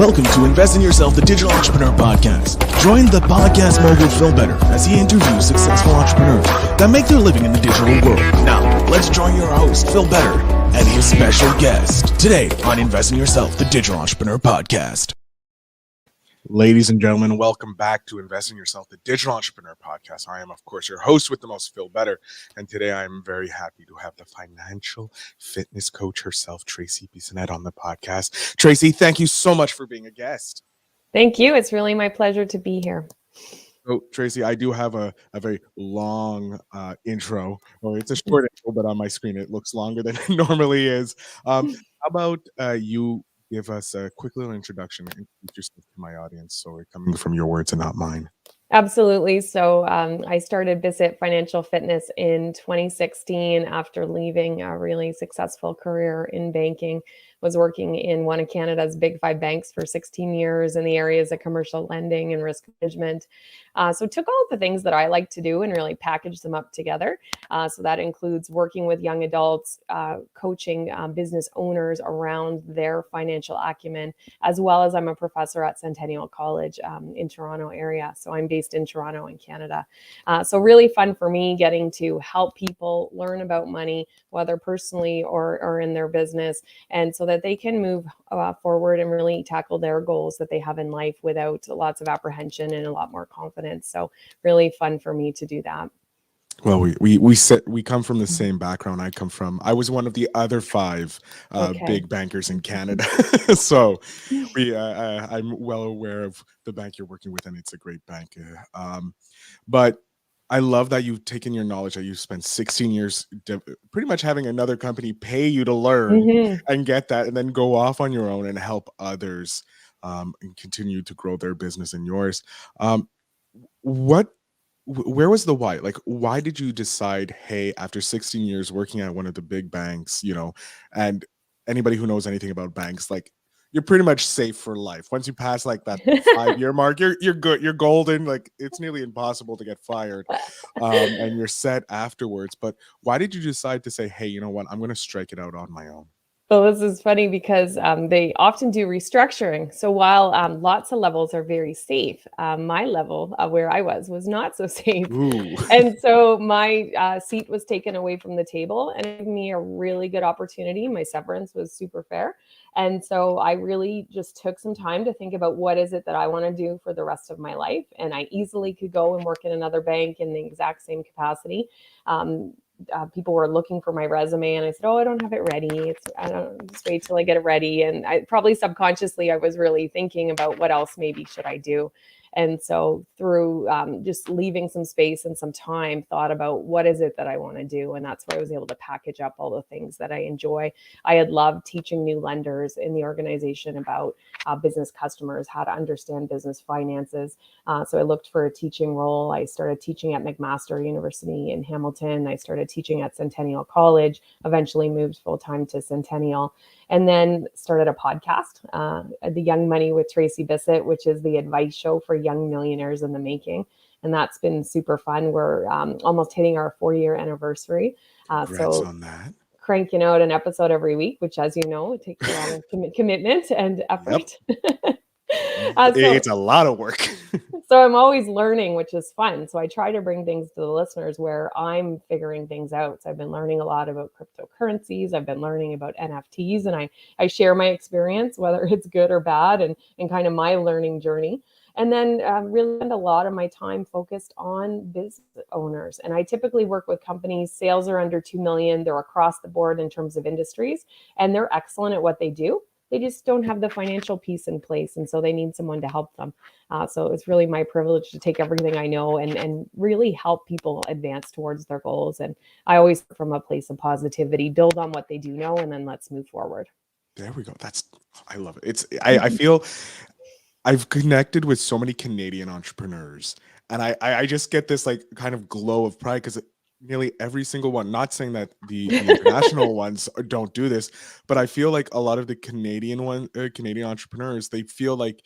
Welcome to Invest in Yourself, the Digital Entrepreneur Podcast. Join the podcast mogul Phil Better as he interviews successful entrepreneurs that make their living in the digital world. Now, let's join your host, Phil Better, and his special guest today on Invest in Yourself, the Digital Entrepreneur Podcast. Ladies and gentlemen, welcome back to Invest in Yourself, the Digital Entrepreneur Podcast. I am, of course, your host with the most, Phil Better. And today I'm very happy to have the financial fitness coach herself, Tracey Bissett, on the podcast. Tracey, thank you so much for being a guest. Thank you. It's really my pleasure to be here. So, Tracey, I do have a very long intro. Well, it's a short intro, but on my screen it looks longer than it normally is. How about you give us a quick little introduction and introduce yourself to my audience, so we're coming from your words and not mine. Absolutely. So I started Bissett Financial Fitness in 2016 after leaving a really successful career in banking. Was working in one of Canada's big 5 banks for 16 years in the areas of commercial lending and risk management. So took all of the things that I like to do and really packaged them up together. So that includes working with young adults, coaching business owners around their financial acumen, as well as I'm a professor at Centennial College in Toronto area. So I'm based in Toronto in Canada. So really fun for me getting to help people learn about money, whether personally or in their business, and so that they can move forward and really tackle their goals that they have in life without lots of apprehension and a lot more confidence. So really fun for me to do that. Well, we come from the same background. I was one of the other 5 big bankers in Canada. So I'm well aware of the bank you're working with, and it's a great bank. But I love that you've taken your knowledge that you've spent 16 years pretty much having another company pay you to learn and get that, and then go off on your own and help others and continue to grow their business and yours. Where was the why? Like, why did you decide, hey, after 16 years working at one of the big banks, and anybody who knows anything about banks, like, you're pretty much safe for life. Once you pass like that 5-year mark, you're good, you're golden. Like, it's nearly impossible to get fired, and you're set afterwards. But why did you decide to say, hey, you know what, I'm going to strike it out on my own? Well, this is funny because they often do restructuring. So while lots of levels are very safe, my level where I was not so safe. Ooh. And so my seat was taken away from the table, and it gave me a really good opportunity. My severance was super fair. And so I really just took some time to think about what is it that I want to do for the rest of my life. And I easily could go and work in another bank in the exact same capacity. People were looking for my resume, and I said, "Oh, I don't have it ready. I don't just wait till I get it ready." And I probably subconsciously, I was really thinking about what else maybe should I do. And so through just leaving some space and some time, thought about what is it that I want to do. And that's where I was able to package up all the things that I enjoy. I had loved teaching new lenders in the organization about business customers, how to understand business finances. So I looked for a teaching role. I started teaching at McMaster University in Hamilton. I started teaching at Centennial College, eventually moved full-time to Centennial, and then started a podcast, The Young Money with Tracey Bissett, which is the advice show for young millionaires in the making. And that's been super fun. We're almost hitting our 4-year anniversary. Congrats on that. Cranking out an episode every week, which, as you know, it takes a lot of commitment and effort. Yep. It's a lot of work. So I'm always learning, which is fun. So I try to bring things to the listeners where I'm figuring things out. So I've been learning a lot about cryptocurrencies. I've been learning about NFTs, and I share my experience, whether it's good or bad, and kind of my learning journey. And then really spend a lot of my time focused on business owners. And I typically work with companies, sales are under 2 million. They're across the board in terms of industries, and they're excellent at what they do. They just don't have the financial piece in place. And so they need someone to help them. So it's really my privilege to take everything I know and really help people advance towards their goals. And I always, from a place of positivity, build on what they do know, and then let's move forward. There we go. I love it. I feel I've connected with so many Canadian entrepreneurs, and I just get this like kind of glow of pride because nearly every single one, not saying that the international ones don't do this, but I feel like a lot of the Canadian entrepreneurs, they feel like,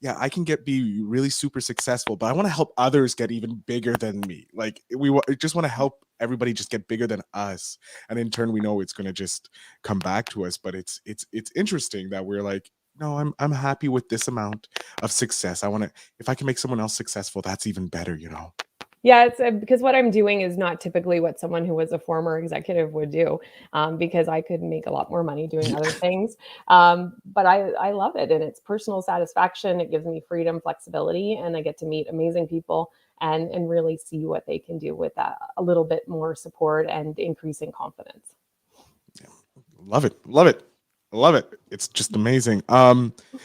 yeah, I can be really super successful, but I want to help others get even bigger than me. Like, we just want to help everybody just get bigger than us, and in turn, we know it's going to just come back to us. But it's interesting that we're like, no, I'm happy with this amount of success. I want to, if I can make someone else successful, that's even better, you know? Yeah, it's because what I'm doing is not typically what someone who was a former executive would do, because I could make a lot more money doing Yeah. other things. But I love it, and it's personal satisfaction. It gives me freedom, flexibility, and I get to meet amazing people and really see what they can do with that a little bit more support and increasing confidence. Love it. Love it. Love it. It's just amazing.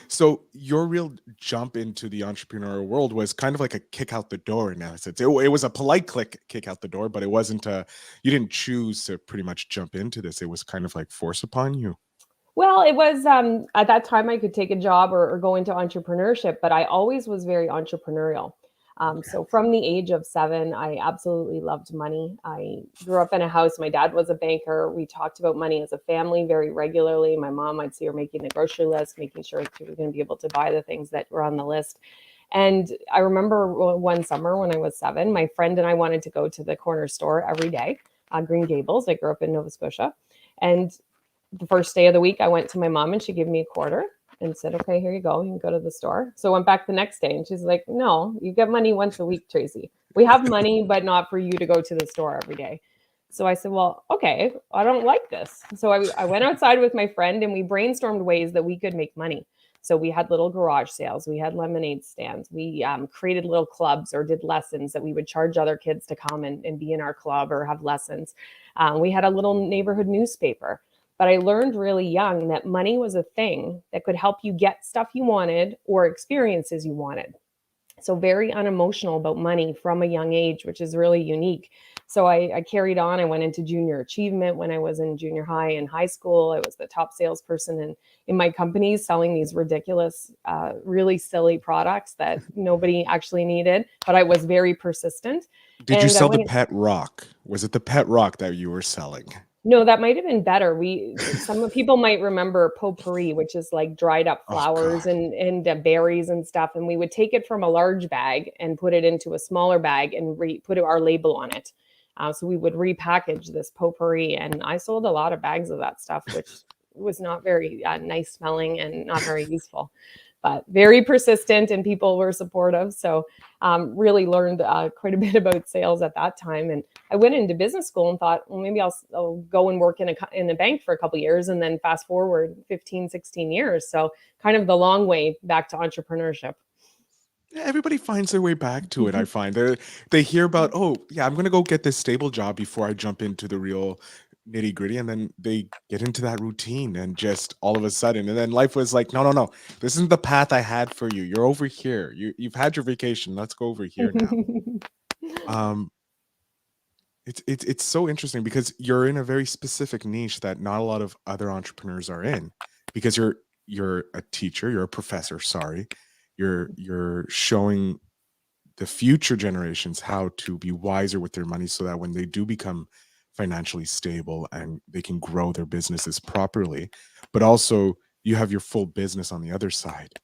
So your real jump into the entrepreneurial world was kind of like a kick out the door in essence. It was a polite kick out the door, but it wasn't you didn't choose to pretty much jump into this. It was kind of like force upon you. Well, it was at that time I could take a job or go into entrepreneurship, but I always was very entrepreneurial. Okay. So from the age of 7, I absolutely loved money. I grew up in a house. My dad was a banker. We talked about money as a family very regularly. My mom, I'd see her making the grocery list, making sure she was going to be able to buy the things that were on the list. And I remember one summer when I was 7, my friend and I wanted to go to the corner store every day, Green Gables. I grew up in Nova Scotia. And the first day of the week, I went to my mom and she gave me a quarter and said, okay, here you go. You can go to the store. So I went back the next day and she's like, no, you get money once a week, Tracey. We have money, but not for you to go to the store every day. So I said, well, okay, I don't like this. So I went outside with my friend and we brainstormed ways that we could make money. So we had little garage sales, we had lemonade stands, we created little clubs or did lessons that we would charge other kids to come and be in our club or have lessons. We had a little neighborhood newspaper. But I learned really young that money was a thing that could help you get stuff you wanted or experiences you wanted. So very unemotional about money from a young age, which is really unique. So I carried on. I went into junior achievement when I was in junior high and high school. I was the top salesperson in my companies selling these ridiculous, really silly products that nobody actually needed. But I was very persistent. Did you And sell the when pet rock? Was it the pet rock that you were selling? No, that might have been better. Some people might remember potpourri, which is like dried up Oh flowers God. and berries and stuff. And we would take it from a large bag and put it into a smaller bag and put our label on it. So we would repackage this potpourri, and I sold a lot of bags of that stuff, which was not very nice smelling and not very useful, but very persistent, and people were supportive. So really learned quite a bit about sales at that time. And I went into business school and thought, well, maybe I'll go and work in a bank for a couple of years, and then fast forward 15, 16 years. So kind of the long way back to entrepreneurship. Yeah, everybody finds their way back to it. I find they hear about, oh yeah, I'm gonna go get this stable job before I jump into the real nitty gritty, and then they get into that routine, and just all of a sudden, and then life was like, no, no, no, this isn't the path I had for you. You're over here. You've had your vacation. Let's go over here now. Um, it's so interesting because you're in a very specific niche that not a lot of other entrepreneurs are in, because you're a teacher, you're a professor, sorry. You're showing the future generations how to be wiser with their money so that when they do become financially stable and they can grow their businesses properly. But also you have your full business on the other side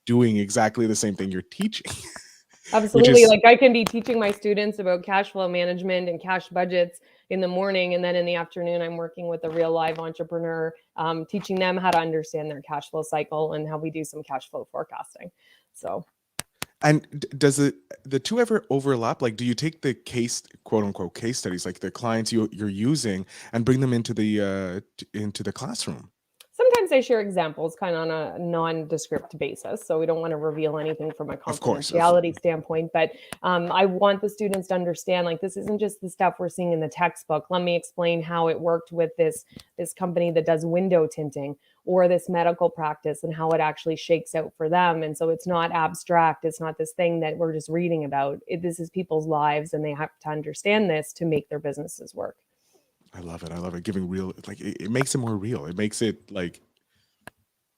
doing exactly the same thing you're teaching, which Absolutely. is Like I can be teaching my students about cash flow management and cash budgets in the morning. And then in the afternoon, I'm working with a real live entrepreneur, teaching them how to understand their cash flow cycle and how we do some cash flow forecasting. So and does the two ever overlap? Like, do you take the case, quote unquote, case studies, like the clients you're using, and bring them into into the classroom? sometimes I share examples kind of on a nondescript basis. So we don't want to reveal anything from a Of course. confidentiality standpoint. But I want the students to understand, like, this isn't just the stuff we're seeing in the textbook. Let me explain how it worked with this company that does window tinting, or this medical practice, and how it actually shakes out for them. And so it's not abstract. It's not this thing that we're just reading about. This is people's lives, and they have to understand this to make their businesses work. I love it. I love it. Giving real, like it makes it more real. It makes it like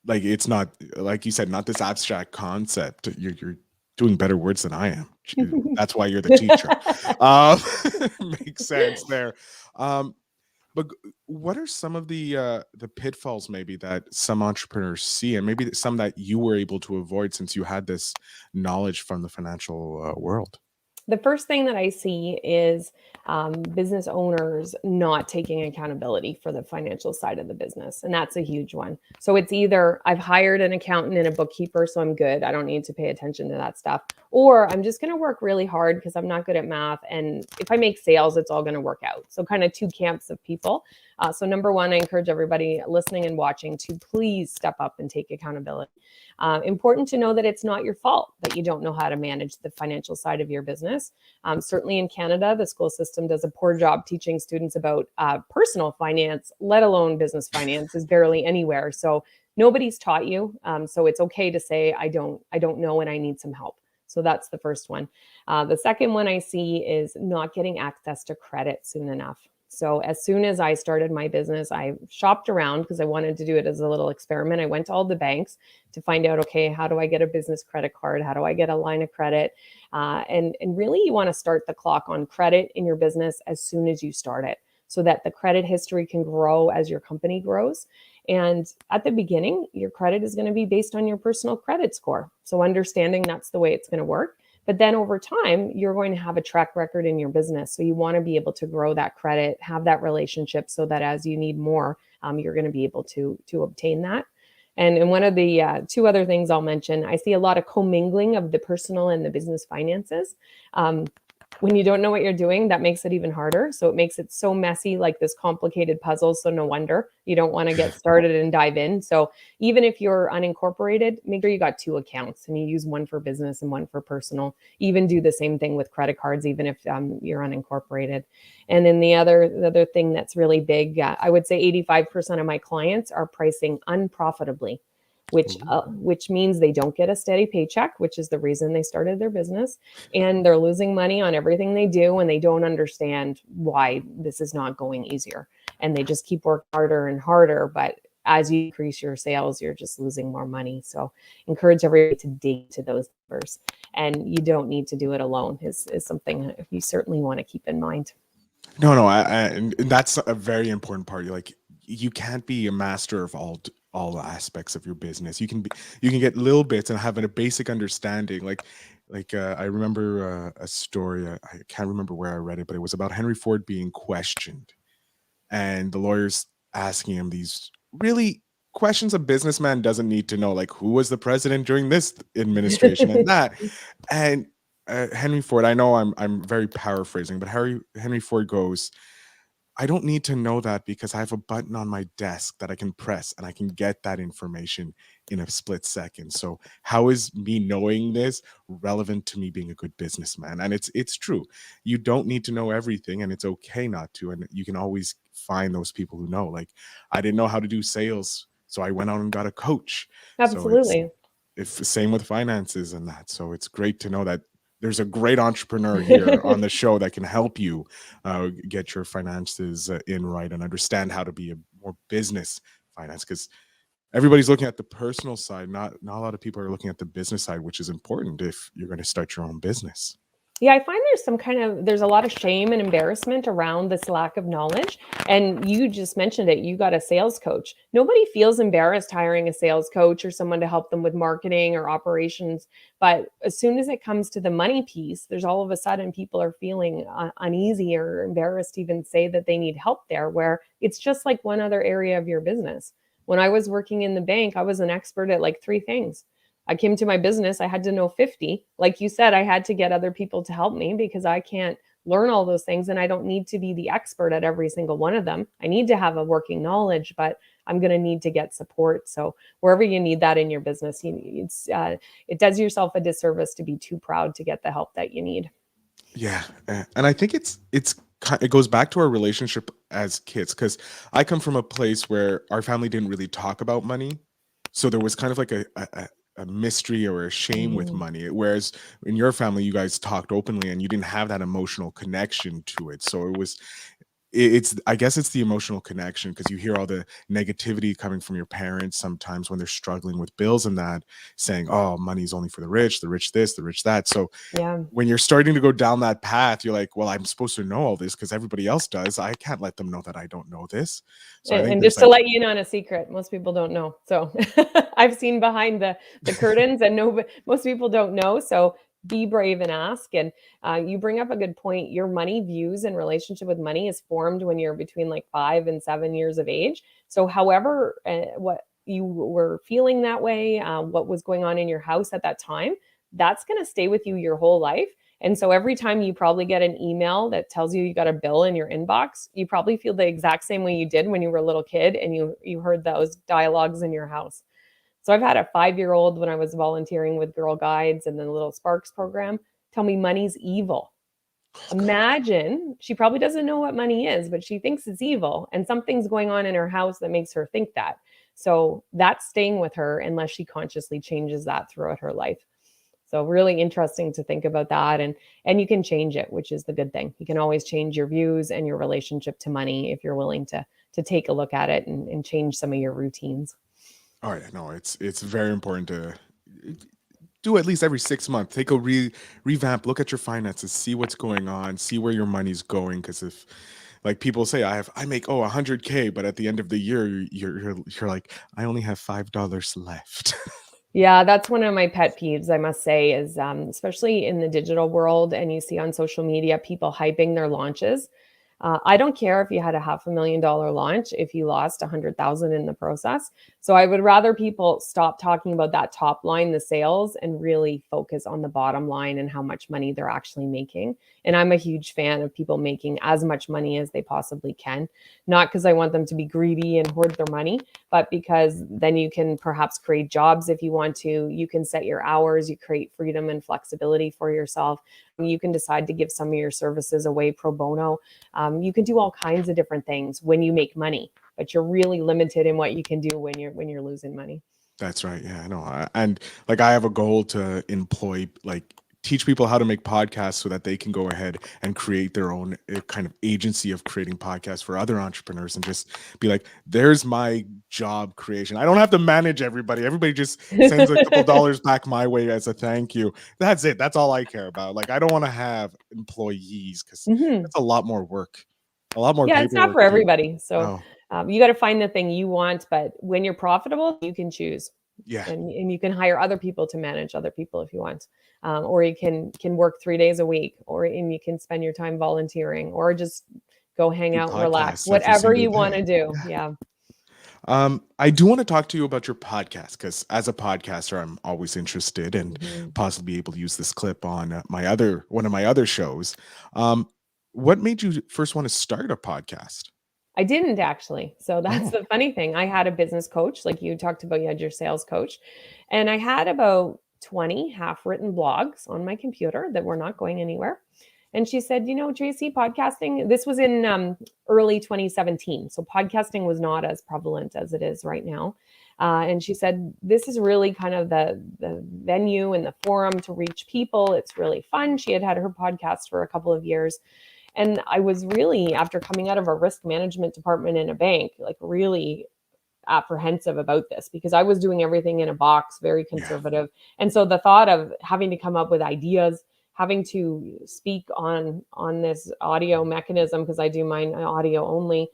it's not, like you said, not this abstract concept. You're doing better words than I am. That's why you're the teacher. Um, makes sense there. Um, but what are some of the pitfalls maybe that some entrepreneurs see, and maybe some that you were able to avoid since you had this knowledge from the financial world? The first thing that I see is business owners not taking accountability for the financial side of the business. And that's a huge one. So it's either I've hired an accountant and a bookkeeper, so I'm good. I don't need to pay attention to that stuff. Or I'm just going to work really hard because I'm not good at math. And if I make sales, it's all going to work out. So kind of two camps of people. So number one, I encourage everybody listening and watching to please step up and take accountability. Important to know that it's not your fault that you don't know how to manage the financial side of your business. Certainly in Canada, the school system does a poor job teaching students about personal finance, let alone business finance is barely anywhere. So nobody's taught you. So it's okay to say, I don't know and I need some help. So that's the first one. The second one I see is not getting access to credit soon enough. So as soon as I started my business, I shopped around because I wanted to do it as a little experiment. I went to all the banks to find out, okay, how do I get a business credit card? How do I get a line of credit? And really you want to start the clock on credit in your business as soon as you start it so that the credit history can grow as your company grows. And at the beginning, your credit is going to be based on your personal credit score. So understanding that's the way it's going to work. But then over time, you're going to have a track record in your business. So you want to be able to grow that credit, have that relationship so that as you need more, you're going to be able to obtain that. And one of the two other things I'll mention, I see a lot of commingling of the personal and the business finances. When you don't know what you're doing, that makes it even harder. So it makes it so messy, like this complicated puzzle. So no wonder you don't want to get started and dive in. So even if you're unincorporated, make sure you got two accounts and you use one for business and one for personal. Even do the same thing with credit cards, even if you're unincorporated. And then the other thing that's really big, I would say 85% of my clients are pricing unprofitably, which means they don't get a steady paycheck, which is the reason they started their business, and they're losing money on everything they do, and they don't understand why this is not going easier, and they just keep working harder and harder. But as you increase your sales, you're just losing more money. So encourage everybody to dig into those numbers, and you don't need to do it alone. Is something you certainly want to keep in mind. No, and that's a very important part. You're like, you can't be a master of all aspects of your business. You can get little bits and have a basic understanding. I remember a story. I can't remember where I read it, but it was about Henry Ford being questioned, and the lawyers asking him these really questions a businessman doesn't need to know, like who was the president during this administration and that. And Henry Ford, I know I'm very paraphrasing, but Henry Ford goes, I don't need to know that because I have a button on my desk that I can press and I can get that information in a split second. So how is me knowing this relevant to me being a good businessman? And it's true. You don't need to know everything, and it's okay not to. And you can always find those people who know. Like, I didn't know how to do sales, so I went out and got a coach. Absolutely. So it's same with finances and that. So it's great to know that there's a great entrepreneur here on the show that can help you get your finances in right and understand how to be a more business finance, because everybody's looking at the personal side. Not a lot of people are looking at the business side, which is important if you're going to start your own business. Yeah, I find there's a lot of shame and embarrassment around this lack of knowledge. And you just mentioned it. You got a sales coach. Nobody feels embarrassed hiring a sales coach or someone to help them with marketing or operations. But as soon as it comes to the money piece, there's all of a sudden people are feeling uneasy or embarrassed to even say that they need help there, where it's just like one other area of your business. When I was working in the bank, I was an expert at like 3 things. I came to my business, I had to know 50. Like you said, I had to get other people to help me because I can't learn all those things, and I don't need to be the expert at every single one of them. I need to have a working knowledge, but I'm going to need to get support. So wherever you need that in your business, it does yourself a disservice to be too proud to get the help that you need. Yeah, and I think it goes back to our relationship as kids, because I come from a place where our family didn't really talk about money, so there was kind of like a mystery or a shame with money, whereas in your family you guys talked openly and you didn't have that emotional connection to it. So I guess it's the emotional connection, because you hear all the negativity coming from your parents sometimes when they're struggling with bills and that, saying, oh, money's only for the rich this, the rich that. So Yeah. when you're starting to go down that path, you're like, well, I'm supposed to know all this because everybody else does. I can't let them know that I don't know this. So I think And just to let you in on a secret, most people don't know. So I've seen behind the curtains, and most people don't know. So be brave and ask. And you bring up a good point. Your money views and relationship with money is formed when you're between like 5 and 7 years of age. So however, what you were feeling that way, what was going on in your house at that time, that's going to stay with you your whole life. And so every time you probably get an email that tells you got a bill in your inbox, you probably feel the exact same way you did when you were a little kid and you heard those dialogues in your house. So I've had a 5-year-old when I was volunteering with Girl Guides and the Little Sparks program tell me money's evil. Imagine, she probably doesn't know what money is, but she thinks it's evil, and something's going on in her house that makes her think that. So that's staying with her unless she consciously changes that throughout her life. So really interesting to think about that. And you can change it, which is the good thing. You can always change your views and your relationship to money if you're willing to take a look at it and change some of your routines. All right, no, it's very important to do at least every 6 months. Take a revamp, look at your finances, see what's going on, see where your money's going. Because if, like people say, I make 100K, but at the end of the year, you're like, I only have $5 left. Yeah, that's one of my pet peeves, I must say, is especially in the digital world, and you see on social media people hyping their launches. I don't care if you had a $500,000 launch if you lost 100,000 in the process. So I would rather people stop talking about that top line, the sales, and really focus on the bottom line and how much money they're actually making. And I'm a huge fan of people making as much money as they possibly can, not because I want them to be greedy and hoard their money, but because then you can perhaps create jobs if you want to. You can set your hours, you create freedom and flexibility for yourself. You can decide to give some of your services away pro bono. You can do all kinds of different things when you make money, but you're really limited in what you can do when you're losing money. That's right. Yeah, I know. And like I have a goal to teach people how to make podcasts so that they can go ahead and create their own kind of agency of creating podcasts for other entrepreneurs and just be like, there's my job creation. I don't have to manage everybody. Everybody just sends a couple dollars back my way as a thank you. That's it. That's all I care about. Like, I don't want to have employees because that's a lot more work, a lot more Yeah, it's not paperwork for too. everybody. So Oh, you got to find the thing you want, but when you're profitable, you can choose. yeah. And you can hire other people to manage other people if you want, or you can work 3 days a week, and you can spend your time volunteering, or just go hang Do out and relax, podcasts every whatever single you want day. to do. Yeah. I do want to talk to you about your podcast because as a podcaster, I'm always interested and Mhm. possibly able to use this clip on one of my other shows. What made you first want to start a podcast? I didn't actually. So that's Oh, the funny thing. I had a business coach, like you talked about, you had your sales coach, and I had about 20 half-written blogs on my computer that were not going anywhere. And she said, Tracy, podcasting, this was in early 2017. So podcasting was not as prevalent as it is right now. And she said, this is really kind of the venue and the forum to reach people. It's really fun. She had her podcast for a couple of years. And I was really, after coming out of a risk management department in a bank, like really apprehensive about this because I was doing everything in a box, very yeah. conservative. And so the thought of having to come up with ideas, having to speak on this audio mechanism, because I do mine audio only,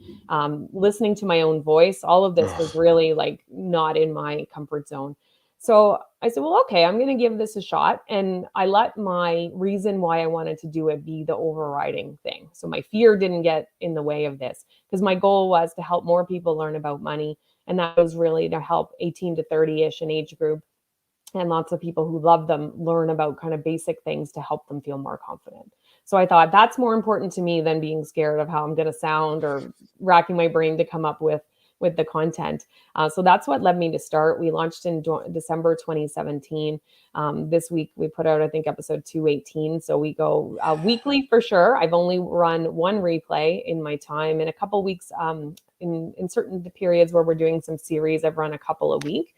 listening to my own voice, all of this was Ugh, really like not in my comfort zone. So I said, well, okay, I'm going to give this a shot. And I let my reason why I wanted to do it be the overriding thing. So my fear didn't get in the way of this because my goal was to help more people learn about money. And that was really to help 18 to 30-ish an age group and lots of people who love them learn about kind of basic things to help them feel more confident. So I thought that's more important to me than being scared of how I'm going to sound or racking my brain to come up with the content. So that's what led me to start. We launched in December 2017. This week we put out, I think, episode 218. So we go weekly for sure. I've only run one replay in my time. In a couple weeks, in certain periods where we're doing some series, I've run a couple a week.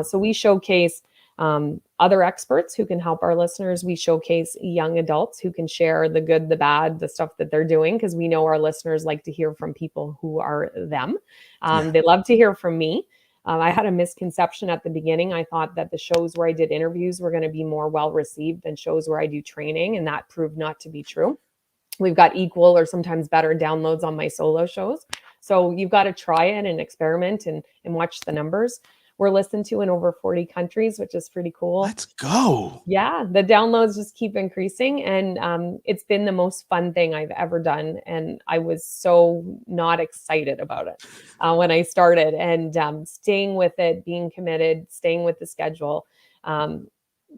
So we showcase other experts who can help our listeners. We showcase young adults who can share the good, the bad, the stuff that they're doing, because we know our listeners like to hear from people who are them. yeah. They love to hear from me. I had a misconception at the beginning. I thought that the shows where I did interviews were going to be more well received than shows where I do training, and that proved not to be true. We've got equal or sometimes better downloads on my solo shows. So you've got to try it and experiment and watch the numbers. We're listened to in over 40 countries, which is pretty cool. Let's go. Yeah, the downloads just keep increasing, and it's been the most fun thing I've ever done. And I was so not excited about it when I started, and staying with it, being committed, staying with the schedule, um,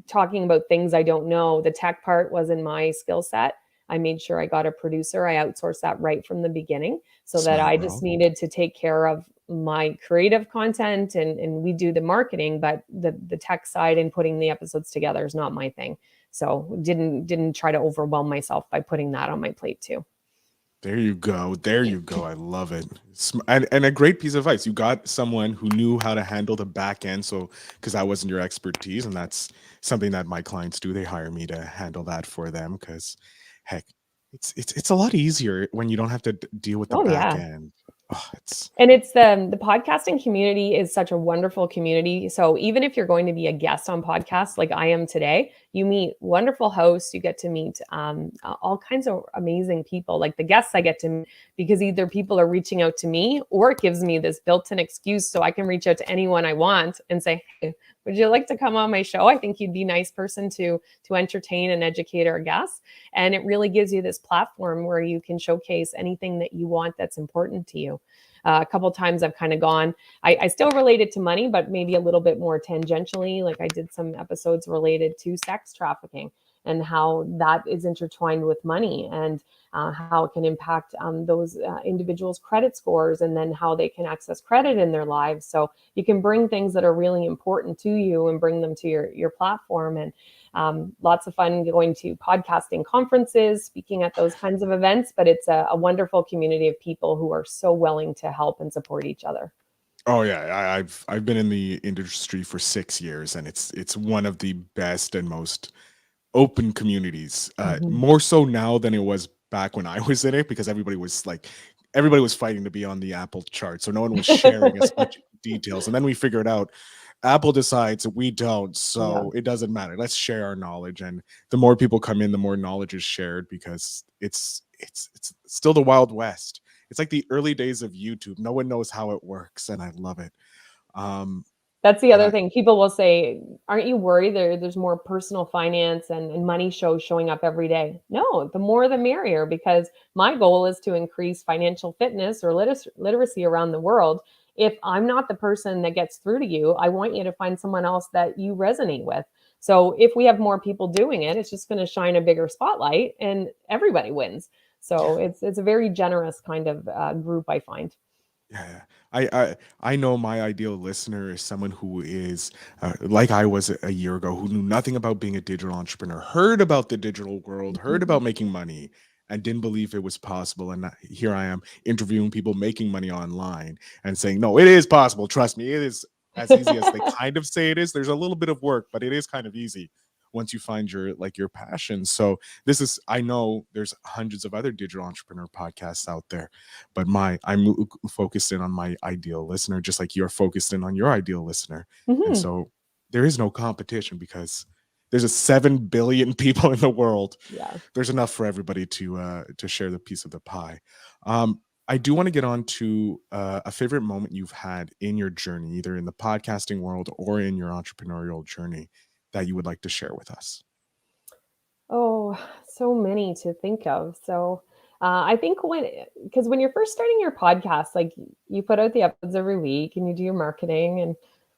talking about things I don't know. The tech part wasn't my skill set. I made sure I got a producer. I outsourced that right from the beginning, so that Smart, I just bro. needed to take care of my creative content, and we do the marketing, but the tech side and putting the episodes together is not my thing. So didn't try to overwhelm myself by putting that on my plate too. There you go. There you go. I love it. And a great piece of advice. You got someone who knew how to handle the back end. So, because that wasn't your expertise, and that's something that my clients do. They hire me to handle that for them because, heck, it's a lot easier when you don't have to deal with the Oh back yeah. end. Oh, it's And it's the podcasting community is such a wonderful community. So even if you're going to be a guest on podcasts like I am today, you meet wonderful hosts. You get to meet all kinds of amazing people. Like the guests I get to meet, because either people are reaching out to me, or it gives me this built-in excuse so I can reach out to anyone I want and say, hey, would you like to come on my show? I think you'd be a nice person to entertain and educate our guests. And it really gives you this platform where you can showcase anything that you want that's important to you. A couple of times I've kind of gone, I still related to money, but maybe a little bit more tangentially. Like I did some episodes related to sex trafficking and how that is intertwined with money, and how it can impact those individuals' credit scores, and then how they can access credit in their lives. So you can bring things that are really important to you and bring them to your platform. And lots of fun going to podcasting conferences, speaking at those kinds of events. But it's a wonderful community of people who are so willing to help and support each other. Oh yeah, I've been in the industry for 6 years, and it's one of the best and most open communities, Mhm. more so now than it was back when I was in it, because everybody was fighting to be on the Apple chart, so no one was sharing as much details. And then we figured out Apple decides we don't, Yeah. so it doesn't matter. Let's share our knowledge, and the more people come in, the more knowledge is shared, because it's still the Wild West. It's like the early days of YouTube. No one knows how it works, and I love it. Um, That's the but other I, thing. People will say, "Aren't you worried there's more personal finance and money shows showing up every day?" No, the more the merrier, because my goal is to increase financial fitness or literacy around the world. If I'm not the person that gets through to you, I want you to find someone else that you resonate with. So if we have more people doing it, it's just going to shine a bigger spotlight, and everybody wins. So it's a very generous kind of group, I find. yeah, I know my ideal listener is someone who is like I was a year ago, who knew nothing about being a digital entrepreneur, heard about the digital world, heard about making money, and didn't believe it was possible. And here I am interviewing people making money online and saying, no, it is possible. Trust me, it is as easy as they kind of say it is. There's a little bit of work, but it is kind of easy once you find your passion. So I know there's hundreds of other digital entrepreneur podcasts out there, but I'm focused in on my ideal listener, just like you're focused in on your ideal listener. And Mhm. so there is no competition, because there's a 7 billion people in the world. Yeah. There's enough for everybody to share the piece of the pie. um I do want to get on to a favorite moment you've had in your journey, either in the podcasting world or in your entrepreneurial journey, that you would like to share with us. Oh, so many to think of. So, I think because when you're first starting your podcast, like you put out the episodes every week and you do your marketing, and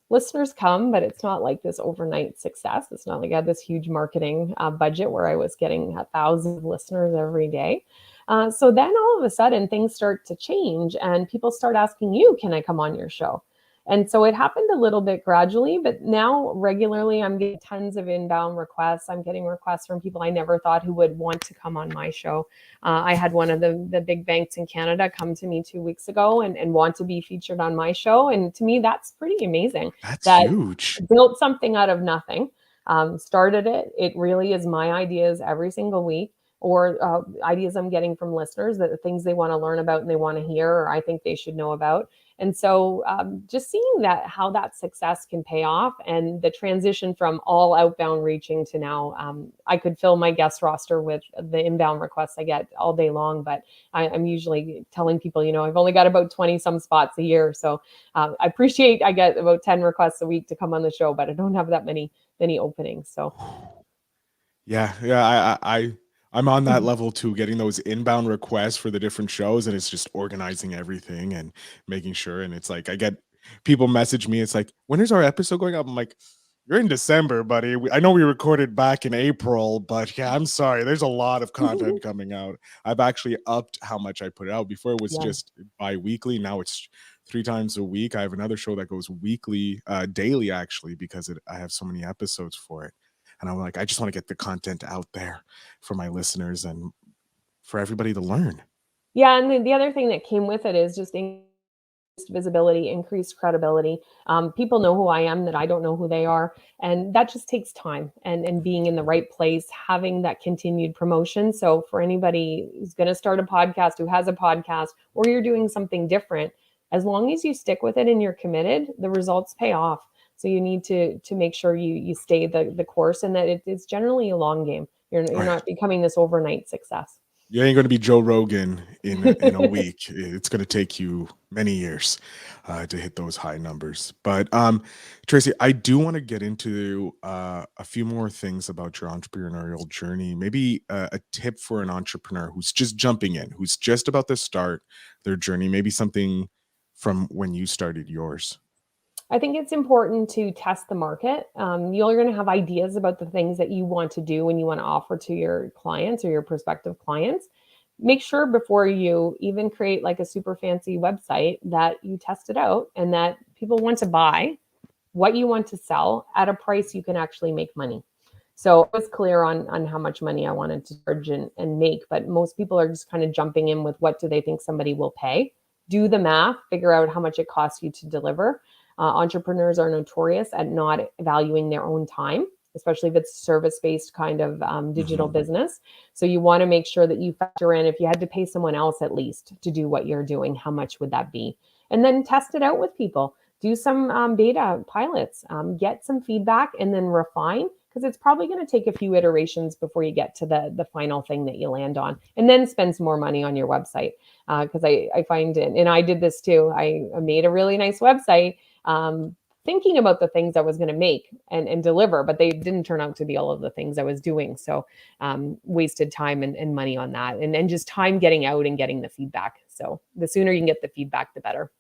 listeners come, but it's not like this overnight success. It's not like I had this huge marketing budget where I was getting 1,000 listeners every day. So then all of a sudden things start to change, and people start asking you, can I come on your show? And so it happened a little bit gradually, but now regularly I'm getting tons of inbound requests. I'm getting requests from people I never thought who would want to come on my show. I had one of the big banks in Canada come to me 2 weeks ago and want to be featured on my show. And to me, that's pretty amazing. That's That huge. built something out of nothing, started it. It really is my ideas every single week. or ideas I'm getting from listeners, that the things they want to learn about and they want to hear, or I think they should know about. And so just seeing that, how that success can pay off, and the transition from all outbound reaching to now, I could fill my guest roster with the inbound requests I get all day long. But I'm usually telling people, I've only got about 20 some spots a year. So I appreciate I get about 10 requests a week to come on the show, but I don't have that many openings. So Yeah, I'm on that level too, getting those inbound requests for the different shows, and it's just organizing everything and making sure. And it's like I get people message me, it's like, when is our episode going up? I'm like, you're in December, buddy. I know we recorded back in April, but yeah, I'm sorry. There's a lot of content coming out. I've actually upped how much I put out. Before it was yeah. just bi-weekly. Now it's 3 times a week. I have another show that goes weekly, daily actually, because I have so many episodes for it. And I'm like, I just want to get the content out there for my listeners and for everybody to learn. Yeah, and the other thing that came with it is just increased visibility, increased credibility. People know who I am, that I don't know who they are, and that just takes time, and being in the right place, having that continued promotion. So for anybody who's going to start a podcast, who has a podcast, or you're doing something different, as long as you stick with it and you're committed, the results pay off. So you need to make sure you stay the course, and that it's generally a long game. You're Right. not becoming this overnight success. You ain't going to be Joe Rogan in a week. It's going to take you many years to hit those high numbers. But Tracey, I do want to get into a few more things about your entrepreneurial journey. Maybe a tip for an entrepreneur who's just jumping in, who's just about to start their journey. Maybe something from when you started yours. I think it's important to test the market. You're going to have ideas about the things that you want to do and you want to offer to your clients or your prospective clients. Make sure before you even create like a super fancy website that you test it out, and that people want to buy what you want to sell at a price you can actually make money. So I was clear on how much money I wanted to charge and make, but most people are just kind of jumping in with what do they think somebody will pay. Do the math, figure out how much it costs you to deliver. Entrepreneurs are notorious at not valuing their own time, especially if it's service-based kind of digital business. So you want to make sure that you factor in, if you had to pay someone else at least to do what you're doing, how much would that be? And then test it out with people. Do some beta pilots, get some feedback, and then refine, because it's probably going to take a few iterations before you get to the final thing that you land on, and then spend some more money on your website. Because I find, and I did this too, I made a really nice website, thinking about the things I was going to make and deliver, but they didn't turn out to be all of the things I was doing. So wasted time and money on that, and just time getting out and getting the feedback. So the sooner you can get the feedback, the better.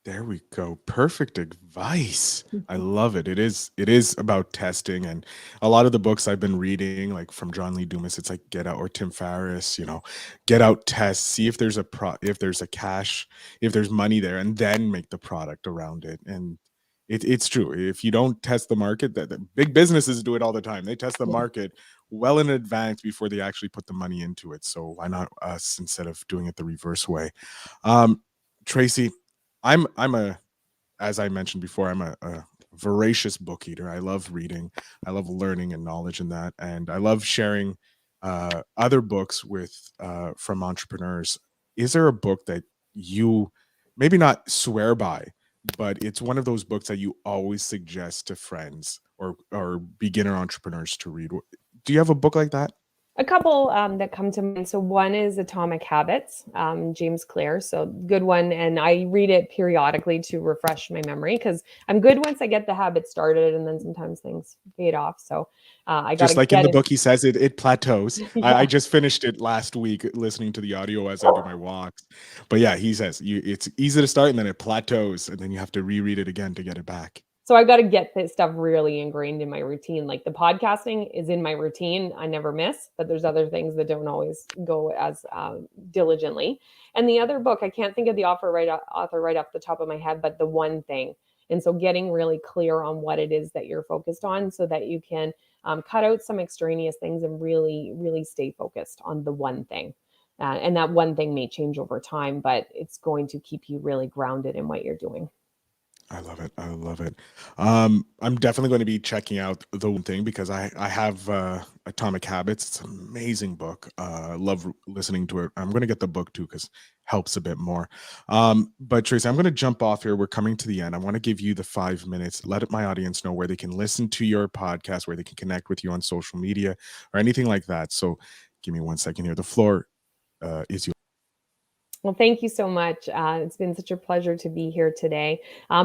There we go. Perfect advice. I love it. It is about testing, and a lot of the books I've been reading, like from John Lee Dumas, it's like Get Out, or Tim Ferriss, get out, test, see if there's if there's a cash, if there's money there, and then make the product around it. And it's true. If you don't test the market, that the big businesses do it all the time. They test the Yeah. market well in advance before they actually put the money into it. So why not us, instead of doing it the reverse way? Um, Tracey, I'm a as I mentioned before, I'm a voracious book eater. I love reading. I love learning and knowledge in that, and I love sharing other books with from entrepreneurs. Is there a book that you maybe not swear by, but it's one of those books that you always suggest to friends or beginner entrepreneurs to read? Do you have a book like that? A couple that come to mind. So one is Atomic Habits, James Clear. So good one, and I read it periodically to refresh my memory, because I'm good once I get the habit started, and then sometimes things fade off. So I got Just to like in get the it. book, he says it plateaus. I Yeah. just finished it last week, listening to the audio as I do my walks. But yeah, he says it's easy to start, and then it plateaus, and then you have to reread it again to get it back. So I got to get this stuff really ingrained in my routine. Like the podcasting is in my routine, I never miss, but there's other things that don't always go as diligently. And the other book, I can't think of the author right off the top of my head, but The One Thing. And so getting really clear on what it is that you're focused on, so that you can cut out some extraneous things and really, really stay focused on the one thing. And that one thing may change over time, but it's going to keep you really grounded in what you're doing. I love it. I love it. I'm definitely going to be checking out the one thing because I have Atomic Habits. It's an amazing book. Love listening to it. I'm going to get the book too because helps a bit more. But Tracy, I'm going to jump off here. We're coming to the end. I want to give you the 5 minutes. Let my audience know where they can listen to your podcast, where they can connect with you on social media or anything like that. So give me 1 second here. The floor is yours. Well, thank you so much. It's been such a pleasure to be here today.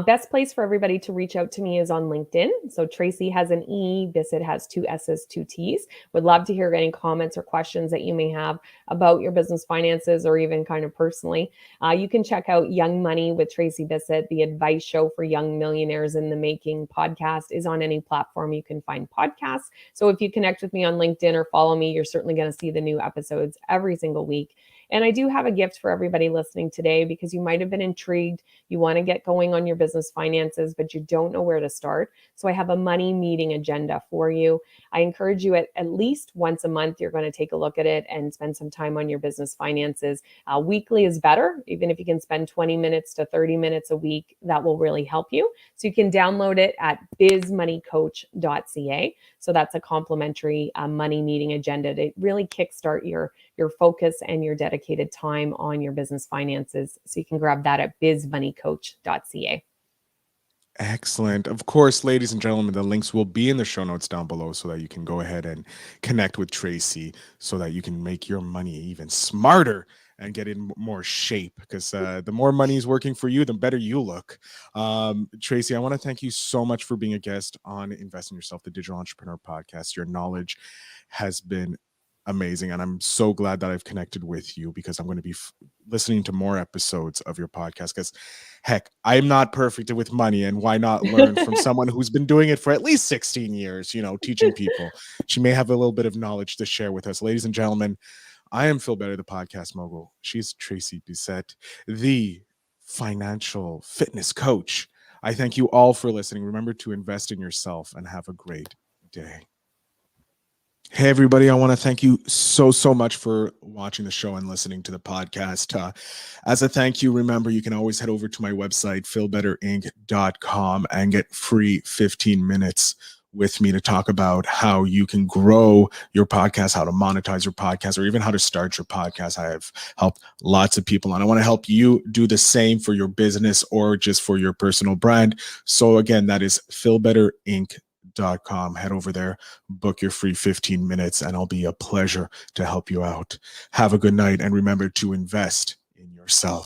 Best place for everybody to reach out to me is on LinkedIn. So Tracey has an E, Bissett has 2 S's, 2 T's. Would love to hear any comments or questions that you may have about your business finances or even kind of personally. You can check out Young Money with Tracey Bissett, the advice show for young millionaires in the making podcast is on any platform you can find podcasts. So if you connect with me on LinkedIn or follow me, you're certainly going to see the new episodes every single week. And I do have a gift for everybody listening today because you might have been intrigued. You want to get going on your business finances, but you don't know where to start. So I have a money meeting agenda for you. I encourage you at least once a month, you're going to take a look at it and spend some time on your business finances. Weekly is better. Even if you can spend 20 minutes to 30 minutes a week, that will really help you. So you can download it at bizmoneycoach.ca. So that's a complimentary money meeting agenda to really kickstart your focus and your dedicated time on your business finances. So you can grab that at bizmoneycoach.ca. Excellent. Of course, ladies and gentlemen, the links will be in the show notes down below so that you can go ahead and connect with Tracey so that you can make your money even smarter and get in more shape because the more money is working for you, the better you look. Tracey, I want to thank you so much for being a guest on Invest in Yourself, the Digital Entrepreneur Podcast. Your knowledge has been amazing. And I'm so glad that I've connected with you because I'm going to be listening to more episodes of your podcast because heck, I'm not perfect with money. And why not learn from someone who's been doing it for at least 16 years, teaching people. She may have a little bit of knowledge to share with us. Ladies and gentlemen, I am Phil Better, the podcast mogul. She's Tracey Bissett, the financial fitness coach. I thank you all for listening. Remember to invest in yourself and have a great day. Hey, everybody. I want to thank you so much for watching the show and listening to the podcast. As a thank you, remember, you can always head over to my website, philbetterinc.com, and get free 15 minutes with me to talk about how you can grow your podcast, how to monetize your podcast, or even how to start your podcast. I have helped lots of people, and I want to help you do the same for your business or just for your personal brand. So again, that is philbetterinc.com. Head over there, book your free 15 minutes, and it'll be a pleasure to help you out. Have a good night, and remember to invest in yourself.